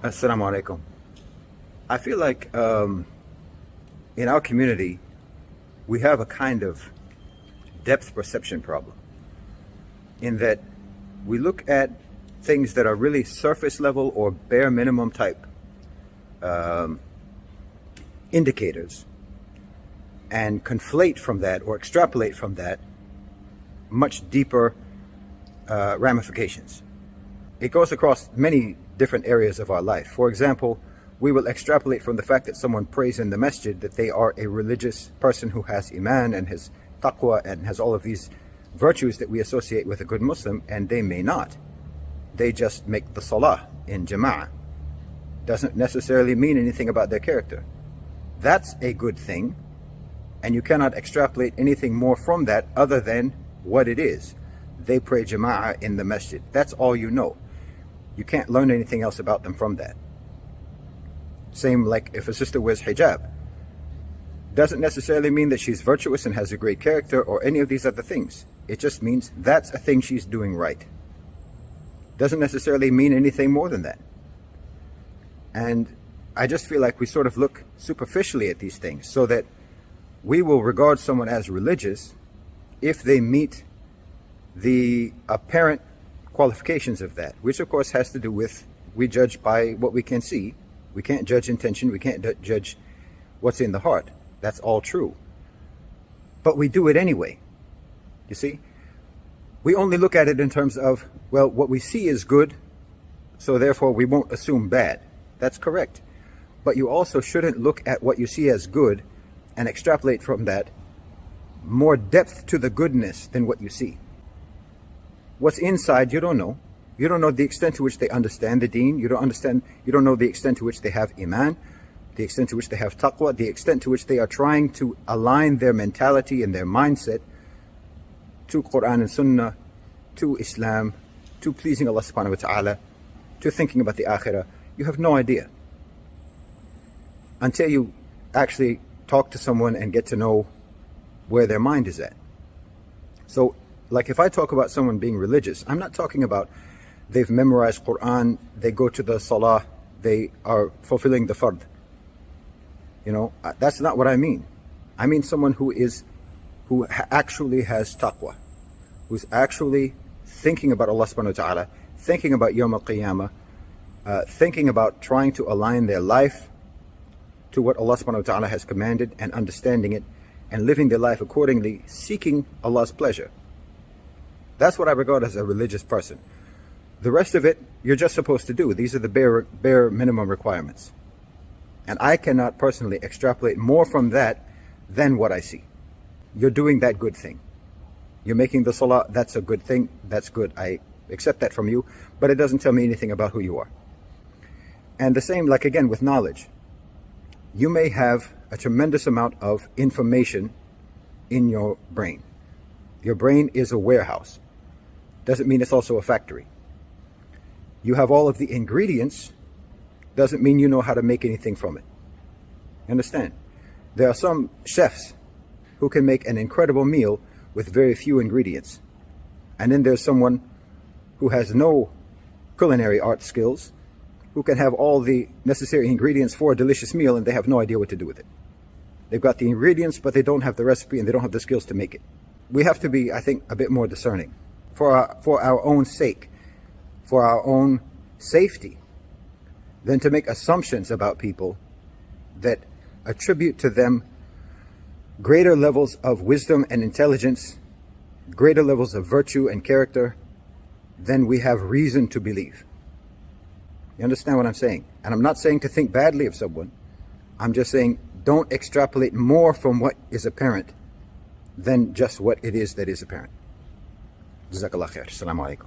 Assalamu alaikum. I feel like in our community, we have a kind of depth perception problem in that we look at things that are really surface level or bare minimum type indicators and conflate from that or extrapolate from that much deeper ramifications. It goes across many different areas of our life. For example, we will extrapolate from the fact that someone prays in the masjid that they are a religious person who has iman and has taqwa and has all of these virtues that we associate with a good Muslim, and they may not. They just make the salah in jama'ah. Doesn't necessarily mean anything about their character. That's a good thing, and you cannot extrapolate anything more from that other than what it is. They pray jama'ah in the masjid. That's all you know. You can't learn anything else about them from that. Same like if a sister wears hijab. Doesn't necessarily mean that she's virtuous and has a great character or any of these other things. It just means that's a thing she's doing right. Doesn't necessarily mean anything more than that. And I just feel like we sort of look superficially at these things so that we will regard someone as religious if they meet the apparent qualifications of that, which of course has to do with, we judge by what we can see. We can't judge intention. We can't judge what's in the heart. That's all true. But we do it anyway. You see? We only look at it in terms of, well, what we see is good, so therefore we won't assume bad. That's correct. But you also shouldn't look at what you see as good and extrapolate from that more depth to the goodness than what you see. What's inside, you don't know. You don't know the extent to which they understand the deen. You don't know the extent to which they have iman, the extent to which they have taqwa, the extent to which they are trying to align their mentality and their mindset to Quran and Sunnah, to Islam, to pleasing Allah subhanahu wa ta'ala, to thinking about the akhirah. You have no idea until you actually talk to someone and get to know where their mind is at. So, like if I talk about someone being religious, I'm not talking about they've memorized Quran, they go to the salah, they are fulfilling the fard. You know, that's not what I mean. I mean someone who actually has taqwa, who's actually thinking about Allah subhanahu wa ta'ala, thinking about Yawm al-Qiyamah, thinking about trying to align their life to what Allah subhanahu wa ta'ala has commanded and understanding it and living their life accordingly, seeking Allah's pleasure. That's what I regard as a religious person. The rest of it, you're just supposed to do. These are the bare minimum requirements. And I cannot personally extrapolate more from that than what I see. You're doing that good thing. You're making the salah, that's a good thing. That's good. I accept that from you, but it doesn't tell me anything about who you are. And the same, like again, with knowledge. You may have a tremendous amount of information in your brain. Your brain is a warehouse. Doesn't mean it's also a factory. You have all of the ingredients, doesn't mean you know how to make anything from it. You understand? There are some chefs who can make an incredible meal with very few ingredients. And then there's someone who has no culinary art skills, who can have all the necessary ingredients for a delicious meal and they have no idea what to do with it. They've got the ingredients, but they don't have the recipe and they don't have the skills to make it. We have to be, I think, a bit more discerning for our own sake, for our own safety, than to make assumptions about people that attribute to them greater levels of wisdom and intelligence, greater levels of virtue and character than we have reason to believe. You understand what I'm saying? And I'm not saying to think badly of someone. I'm just saying don't extrapolate more from what is apparent than just what it is that is apparent. Jazakallah khair. Assalamu alaikum.